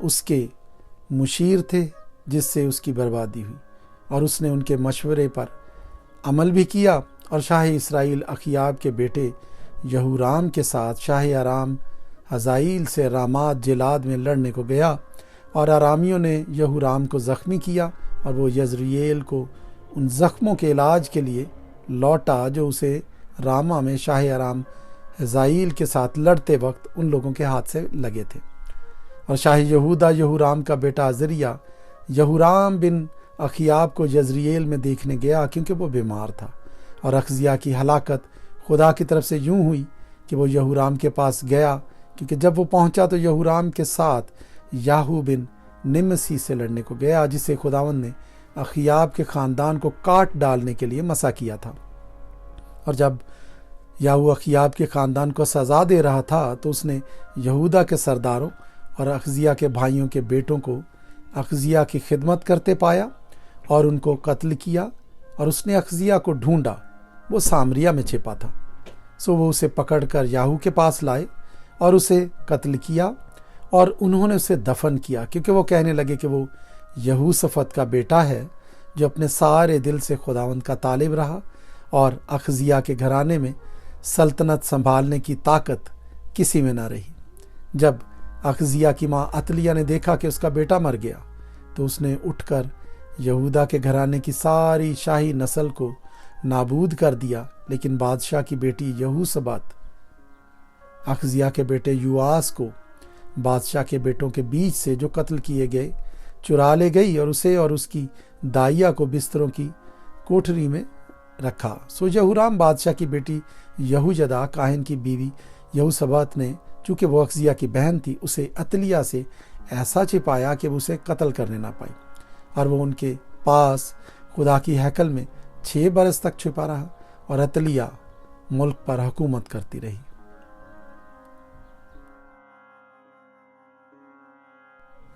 اس کے مشیر تھے جس سے اس کی بربادی ہوئی، اور اس نے ان کے مشورے پر عمل بھی کیا، اور شاہ اسرائیل اخیاب کے بیٹے یہورام کے ساتھ شاہ ارام حزائیل سے رامات جلاد میں لڑنے کو گیا، اور ارامیوں نے یہورام کو زخمی کیا، اور وہ یزرییل کو ان زخموں کے علاج کے لیے لوٹا جو اسے راما میں شاہ ارام حزائیل کے ساتھ لڑتے وقت ان لوگوں کے ہاتھ سے لگے تھے۔ اور شاہ یہودا یہورام کا بیٹا عزریہ یہورام بن اخیاب کو یزرییل میں دیکھنے گیا کیونکہ وہ بیمار تھا، اور اخزیہ کی ہلاکت خدا کی طرف سے یوں ہوئی کہ وہ یہورام کے پاس گیا، کیونکہ جب وہ پہنچا تو یہورام کے ساتھ یاہو بن نمسی سے لڑنے کو گیا، جسے خداوند نے اخیاب کے خاندان کو کاٹ ڈالنے کے لیے مسا کیا تھا۔ اور جب یاہو اخیاب کے خاندان کو سزا دے رہا تھا تو اس نے یہودا کے سرداروں اور اخزیہ کے بھائیوں کے بیٹوں کو اخزیہ کی خدمت کرتے پایا اور ان کو قتل کیا، اور اس نے اخزیہ کو ڈھونڈا، وہ سامریا میں چھپا تھا، سو وہ اسے پکڑ کر یاہو کے پاس لائے اور اسے قتل کیا، اور انہوں نے اسے دفن کیا، کیونکہ وہ کہنے لگے کہ وہ یہوشافت کا بیٹا ہے جو اپنے سارے دل سے خداوند کا طالب رہا، اور اخزیہ کے گھرانے میں سلطنت سنبھالنے کی طاقت کسی میں نہ رہی۔ جب اخزیہ کی ماں عتلیہ نے دیکھا کہ اس کا بیٹا مر گیا تو اس نے اٹھ کر یہودا کے گھرانے کی ساری شاہی نسل کو نابود کر دیا، لیکن بادشاہ کی بیٹی یہوشبات اخزیہ کے بیٹے یواس کو بادشاہ کے بیٹوں کے بیچ سے جو قتل کیے گئے چرا لے گئی، اور اسے اور اس کی دائیا کو بستروں کی کوٹری میں رکھا۔ سو یہورام بادشاہ کی بیٹی یہوجدا کاہن کی بیوی یہوشبات نے، چونکہ وہ اخزیہ کی بہن تھی، اسے عتلیہ سے ایسا چھپایا کہ وہ اسے قتل کرنے نہ پائی، اور وہ ان کے پاس خدا کی ہیکل میں 6 برس تک چھپا رہا، اور عتلیہ ملک پر حکومت کرتی رہی۔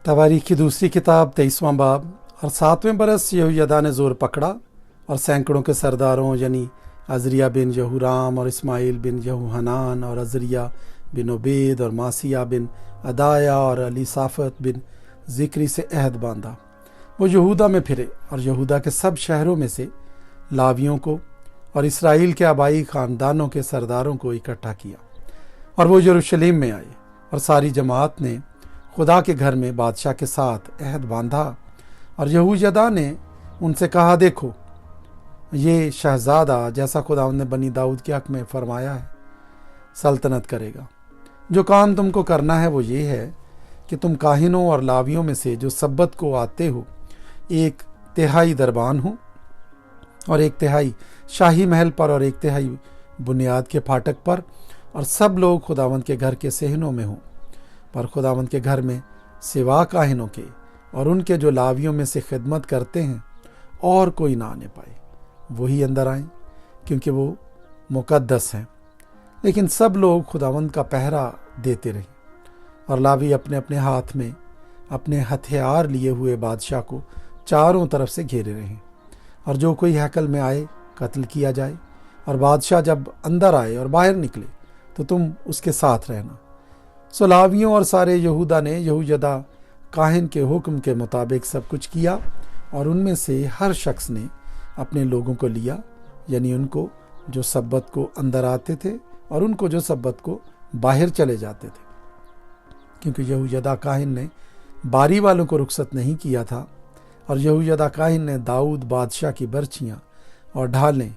تواریخ کی دوسری کتاب 23واں باب۔ اور 7ویں برس یہویدا نے زور پکڑا اور سینکڑوں کے سرداروں یعنی عزریہ بن یہورام اور اسماعیل بن یہوحنان اور عزریہ بن عبید اور ماسیہ بن عدایا اور الیصافت بن ذکری سے عہد باندھا۔ وہ یہودا میں پھرے اور یہودا کے سب شہروں میں سے لاویوں کو اور اسرائیل کے آبائی خاندانوں کے سرداروں کو اکٹھا کیا، اور وہ یروشلم میں آئے، اور ساری جماعت نے خدا کے گھر میں بادشاہ کے ساتھ عہد باندھا۔ اور یہویدا نے ان سے کہا، دیکھو یہ شہزادہ جیسا خداوند نے بنی داؤد کے حق میں فرمایا ہے سلطنت کرے گا۔ جو کام تم کو کرنا ہے وہ یہ ہے کہ تم کاہنوں اور لاویوں میں سے جو سبت کو آتے ہو 1/3 دربان ہو، اور 1/3 شاہی محل پر، اور 1/3 بنیاد کے پھاٹک پر، اور سب لوگ خداوند کے گھر کے صحنوں میں ہوں۔ پر خداوند کے گھر میں سوا کاہنوں کے اور ان کے جو لاویوں میں سے خدمت کرتے ہیں اور کوئی نہ آنے پائے، وہی اندر آئیں، کیونکہ وہ مقدس ہیں۔ لیکن سب لوگ خداوند کا پہرا دیتے رہیں، اور لاوی اپنے اپنے ہاتھ میں اپنے ہتھیار لیے ہوئے بادشاہ کو چاروں طرف سے گھیرے رہیں، اور جو کوئی ہیکل میں آئے قتل کیا جائے، اور بادشاہ جب اندر آئے اور باہر نکلے تو تم اس کے ساتھ رہنا۔ سو لاویوں اور سارے یہودا نے یہویدا کاہن کے حکم کے مطابق سب کچھ کیا، اور ان میں سے ہر شخص نے اپنے لوگوں کو لیا، یعنی ان کو جو سبت کو اندر آتے تھے اور ان کو جو سبت کو باہر چلے جاتے تھے، کیونکہ یہویدا کاہن نے باری والوں کو رخصت نہیں کیا تھا۔ اور یہویدا کاہن نے داؤد بادشاہ کی برچیاں اور ڈھالیں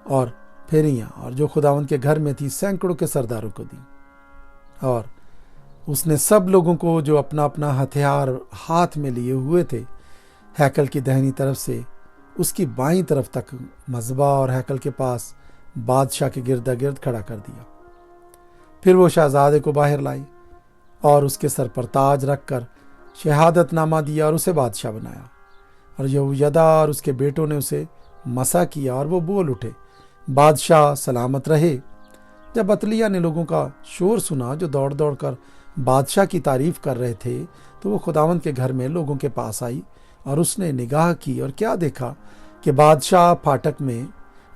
اور پھیریاں اور جو خداوند کے گھر میں تھی سینکڑوں کے سرداروں کو دیں، اور اس نے سب لوگوں کو جو اپنا اپنا ہتھیار ہاتھ میں لیے ہوئے تھے ہیکل کی دہنی طرف سے اس کی بائیں طرف تک مذبح اور ہیکل کے پاس بادشاہ کے گرد گرد کھڑا کر دیا۔ پھر وہ شہزادے کو باہر لائی اور اس کے سر پر تاج رکھ کر شہادت نامہ دیا اور اسے بادشاہ بنایا۔ اور یہویدا اور اس کے بیٹوں نے اسے مسا کیا، اور وہ بول اٹھے، بادشاہ سلامت رہے۔ جب عتلیہ نے لوگوں کا شور سنا جو دوڑ دوڑ کر بادشاہ کی تعریف کر رہے تھے، تو وہ خداوند کے گھر میں لوگوں کے پاس آئی، اور اس نے نگاہ کی اور کیا دیکھا کہ بادشاہ پھاٹک میں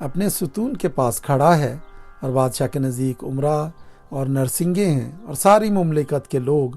اپنے ستون کے پاس کھڑا ہے، اور بادشاہ کے نزدیک عمرا اور نرسنگیں ہیں، اور ساری مملکت کے لوگ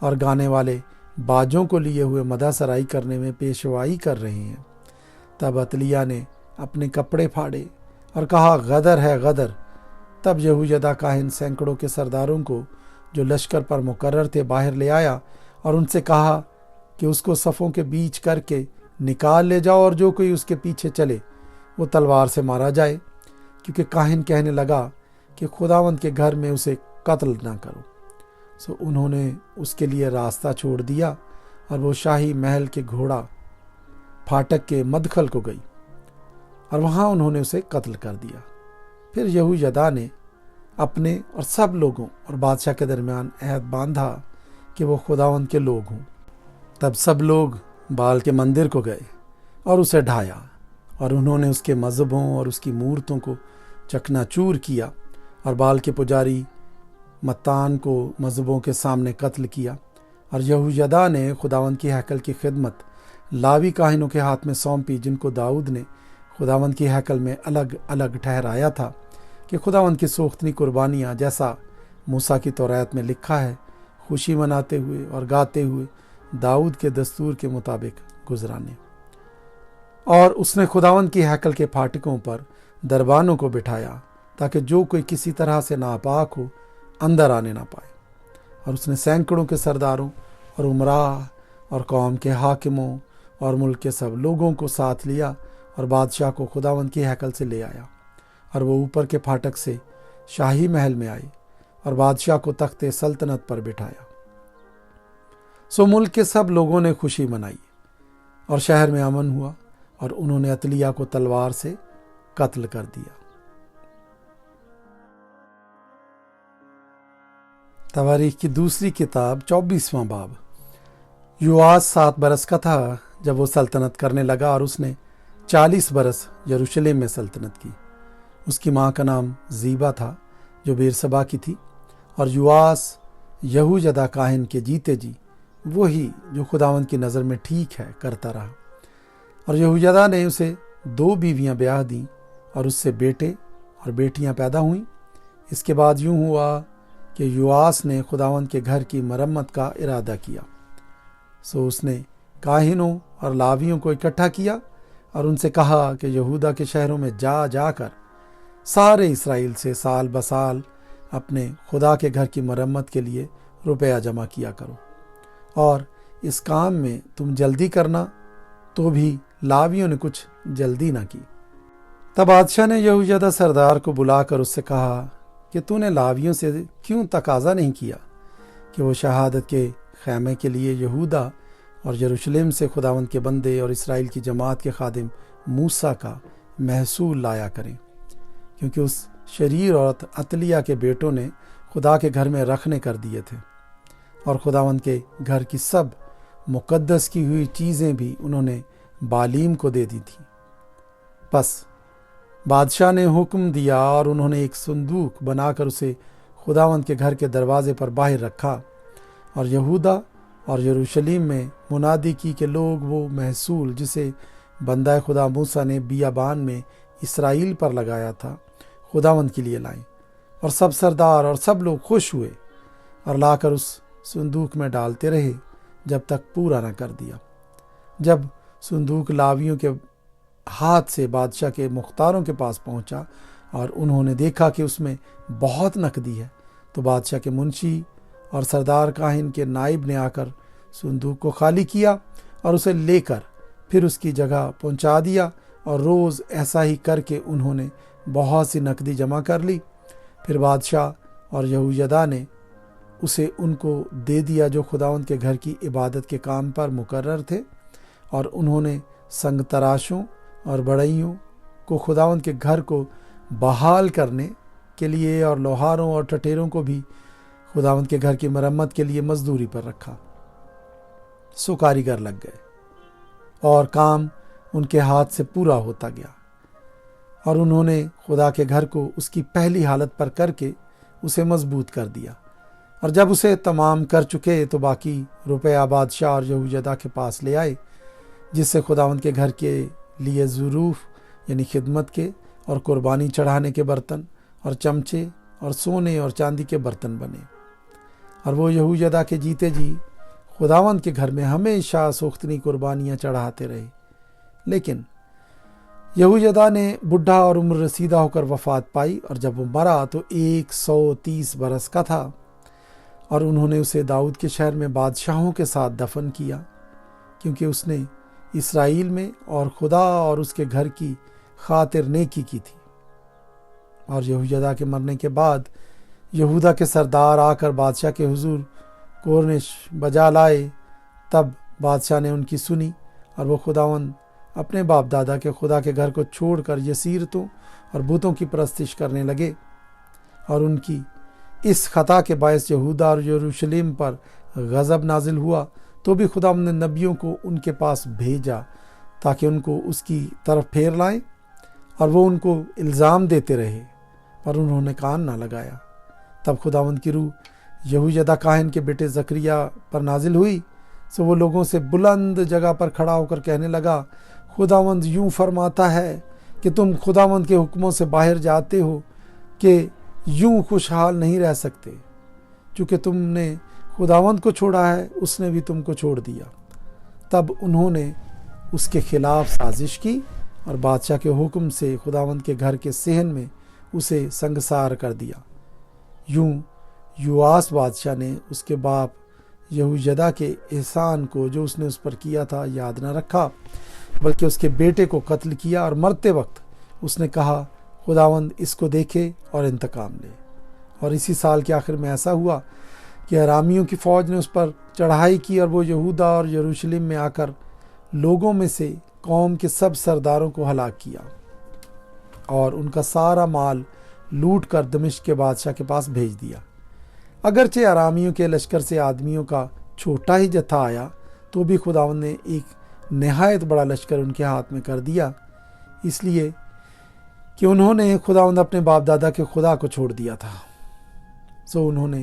اور گانے والے باجوں کو لیے ہوئے مدح سرائی کرنے میں پیشوائی کر رہے ہیں۔ تب عطلیہ نے اپنے کپڑے پھاڑے اور کہا، غدر ہے غدر۔ تب یہویدا کاہن سینکڑوں کے سرداروں کو جو لشکر پر مقرر تھے باہر لے آیا اور ان سے کہا کہ اس کو صفوں کے بیچ کر کے نکال لے جاؤ، اور جو کوئی اس کے پیچھے چلے وہ تلوار سے مارا جائے، کیونکہ کاہن کہنے لگا کہ خداوند کے گھر میں اسے قتل نہ کرو۔ سو انہوں نے اس کے لیے راستہ چھوڑ دیا اور وہ شاہی محل کے گھوڑا پھاٹک کے مدخل کو گئی اور وہاں انہوں نے اسے قتل کر دیا۔ پھر یہویدا نے اپنے اور سب لوگوں اور بادشاہ کے درمیان عہد باندھا کہ وہ خداوند کے لوگ ہوں۔ تب سب لوگ بال کے مندر کو گئے اور اسے ڈھایا، اور انہوں نے اس کے مذہبوں اور اس کی مورتوں کو چکنا چور کیا، اور بال کے پجاری متان کو مذہبوں کے سامنے قتل کیا۔ اور یہویدا نے خداوند کی ہیکل کی خدمت لاوی کاہنوں کے ہاتھ میں سونپی، جن کو داؤد نے خداوند کی ہیکل میں الگ الگ ٹھہرایا تھا کہ خداوند کی سوختنی قربانیاں، جیسا موسیٰ کی توریت میں لکھا ہے، خوشی مناتے ہوئے اور گاتے ہوئے داؤد کے دستور کے مطابق گزرانے۔ اور اس نے خداوند کی ہیکل کے پھاٹکوں پر دربانوں کو بٹھایا تاکہ جو کوئی کسی طرح سے ناپاک ہو اندر آنے نہ پائے۔ اور اس نے سینکڑوں کے سرداروں اور عمراء اور قوم کے حاکموں اور ملک کے سب لوگوں کو ساتھ لیا اور بادشاہ کو خداوند کی ہیکل سے لے آیا، اور وہ اوپر کے پھاٹک سے شاہی محل میں آئے اور بادشاہ کو تخت سلطنت پر بٹھایا۔ سو ملک کے سب لوگوں نے خوشی منائی اور شہر میں امن ہوا، اور انہوں نے عطلیہ کو تلوار سے قتل کر دیا۔ تواریخ کی دوسری کتاب 24واں باب۔ یواس 7 برس کا تھا جب وہ سلطنت کرنے لگا، اور اس نے 40 برس یروشلم میں سلطنت کی۔ اس کی ماں کا نام زیبا تھا جو بیرسبا کی تھی، اور یواس یہویدا کاہن کے جیتے جی وہی جو خداوند کی نظر میں ٹھیک ہے کرتا رہا۔ اور یہویدا نے اسے 2 بیویاں بیاہ دیں، اور اس سے بیٹے اور بیٹیاں پیدا ہوئیں۔ اس کے بعد یوں ہوا کہ یواس نے خداوند کے گھر کی مرمت کا ارادہ کیا۔ سو اس نے کاہنوں اور لاویوں کو اکٹھا کیا اور ان سے کہا کہ یہودا کے شہروں میں جا جا کر سارے اسرائیل سے سال بسال اپنے خدا کے گھر کی مرمت کے لیے روپیہ جمع کیا کرو، اور اس کام میں تم جلدی کرنا۔ تو بھی لاویوں نے کچھ جلدی نہ کی۔ تب بادشاہ نے یہویدا سردار کو بلا کر اس سے کہا کہ تو نے لاویوں سے کیوں تقاضا نہیں کیا کہ وہ شہادت کے خیمے کے لیے یہودا اور یروشلم سے خداوند کے بندے اور اسرائیل کی جماعت کے خادم موسیٰ کا محصول لایا کریں، کیونکہ اس شریر عورت عطلیہ کے بیٹوں نے خدا کے گھر میں رکھنے کر دیے تھے، اور خداوند کے گھر کی سب مقدس کی ہوئی چیزیں بھی انہوں نے بالیم کو دے دی تھی۔ پس بادشاہ نے حکم دیا اور انہوں نے ایک صندوق بنا کر اسے خداوند کے گھر کے دروازے پر باہر رکھا، اور یہودا اور یروشلم میں منادی کی کہ لوگ وہ محصول جسے بندہ خدا موسیٰ نے بیابان میں اسرائیل پر لگایا تھا خداوند کے لیے لائیں۔ اور سب سردار اور سب لوگ خوش ہوئے اور لا کر اس صندوق میں ڈالتے رہے جب تک پورا نہ کر دیا۔ جب صندوق لاویوں کے ہاتھ سے بادشاہ کے مختاروں کے پاس پہنچا اور انہوں نے دیکھا کہ اس میں بہت نقدی ہے، تو بادشاہ کے منشی اور سردار کاہن کے نائب نے آ کر صندوق کو خالی کیا اور اسے لے کر پھر اس کی جگہ پہنچا دیا، اور روز ایسا ہی کر کے انہوں نے بہت سی نقدی جمع کر لی۔ پھر بادشاہ اور یہویدا نے اسے ان کو دے دیا جو خداوند کے گھر کی عبادت کے کام پر مقرر تھے، اور انہوں نے سنگ تراشوں اور بڑھئیوں کو خداوند کے گھر کو بحال کرنے کے لیے اور لوہاروں اور ٹٹیروں کو بھی خداوند کے گھر کی مرمت کے لیے مزدوری پر رکھا۔ سو کاریگر لگ گئے اور کام ان کے ہاتھ سے پورا ہوتا گیا، اور انہوں نے خدا کے گھر کو اس کی پہلی حالت پر کر کے اسے مضبوط کر دیا۔ اور جب اسے تمام کر چکے تو باقی روپیہ بادشاہ اور یہویدا کے پاس لے آئے، جس سے خداوند کے گھر کے لیے ظروف یعنی خدمت کے اور قربانی چڑھانے کے برتن اور چمچے اور سونے اور چاندی کے برتن بنے۔ اور وہ یہویدا کے جیتے جی خداوند کے گھر میں ہمیشہ سوختنی قربانیاں چڑھاتے رہے۔ لیکن یہویدا نے بڈھا اور عمر رسیدہ ہو کر وفات پائی، اور جب وہ مرا تو 130 برس کا تھا، اور انہوں نے اسے داؤد کے شہر میں بادشاہوں کے ساتھ دفن کیا، کیونکہ اس نے اسرائیل میں اور خدا اور اس کے گھر کی خاطر نیکی کی تھی۔ اور یہویدا کے مرنے کے بعد یہودا کے سردار آ کر بادشاہ کے حضور کورنش بجا لائے، تب بادشاہ نے ان کی سنی، اور وہ خداوند اپنے باپ دادا کے خدا کے گھر کو چھوڑ کر یسیرتوں اور بتوں کی پرستش کرنے لگے، اور ان کی اس خطا کے باعث یہودا اور یروشلم پر غضب نازل ہوا۔ تو بھی خداوند نے نبیوں کو ان کے پاس بھیجا تاکہ ان کو اس کی طرف پھیر لائیں، اور وہ ان کو الزام دیتے رہے، پر انہوں نے کان نہ لگایا۔ تب خداوند کی روح یہویدا کاہن کے بیٹے زکریا پر نازل ہوئی، سو وہ لوگوں سے بلند جگہ پر کھڑا ہو کر کہنے لگا، خداوند یوں فرماتا ہے کہ تم خداوند کے حکموں سے باہر جاتے ہو کہ یوں خوشحال نہیں رہ سکتے۔ چونکہ تم نے خداوند کو چھوڑا ہے، اس نے بھی تم کو چھوڑ دیا۔ تب انہوں نے اس کے خلاف سازش کی، اور بادشاہ کے حکم سے خداوند کے گھر کے صحن میں اسے سنگسار کر دیا۔ یوں یواس بادشاہ نے اس کے باپ یہویدا کے احسان کو جو اس نے اس پر کیا تھا یاد نہ رکھا، بلکہ اس کے بیٹے کو قتل کیا، اور مرتے وقت اس نے کہا، خداوند اس کو دیکھے اور انتقام لے۔ اور اسی سال کے آخر میں ایسا ہوا کہ ارامیوں کی فوج نے اس پر چڑھائی کی، اور وہ یہودا اور یروشلم میں آ کر لوگوں میں سے قوم کے سب سرداروں کو ہلاک کیا، اور ان کا سارا مال لوٹ کر دمشق کے بادشاہ کے پاس بھیج دیا۔ اگرچہ ارامیوں کے لشکر سے آدمیوں کا چھوٹا ہی جتھا آیا، تو بھی خداوند نے ایک نہایت بڑا لشکر ان کے ہاتھ میں کر دیا، اس لیے کہ انہوں نے خداوند اپنے باپ دادا کے خدا کو چھوڑ دیا تھا۔ سو انہوں نے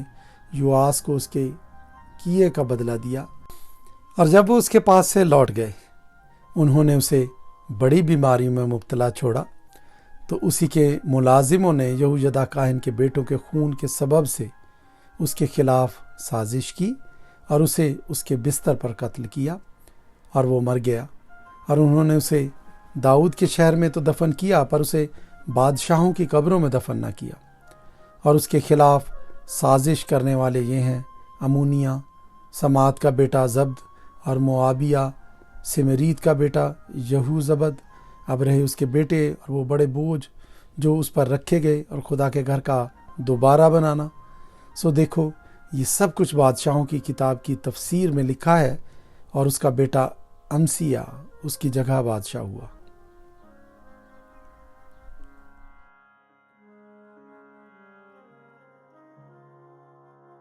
یواس کو اس کے کیے کا بدلہ دیا، اور جب وہ اس کے پاس سے لوٹ گئے، انہوں نے اسے بڑی بیماریوں میں مبتلا چھوڑا۔ تو اسی کے ملازموں نے یہویدا کاہن کے بیٹوں کے خون کے سبب سے اس کے خلاف سازش کی، اور اسے اس کے بستر پر قتل کیا، اور وہ مر گیا۔ اور انہوں نے اسے داؤد کے شہر میں تو دفن کیا، پر اسے بادشاہوں کی قبروں میں دفن نہ کیا۔ اور اس کے خلاف سازش کرنے والے یہ ہیں، امونیہ سمات کا بیٹا زبد، اور موابیہ سمرید کا بیٹا یہوزبد، اب رہے اس کے بیٹے اور وہ بڑے بوجھ جو اس پر رکھے گئے، اور خدا کے گھر کا دوبارہ بنانا۔ سو دیکھو، یہ سب کچھ بادشاہوں کی کتاب کی تفسیر میں لکھا ہے، اور اس کا بیٹا امسیہ اس کی جگہ بادشاہ ہوا۔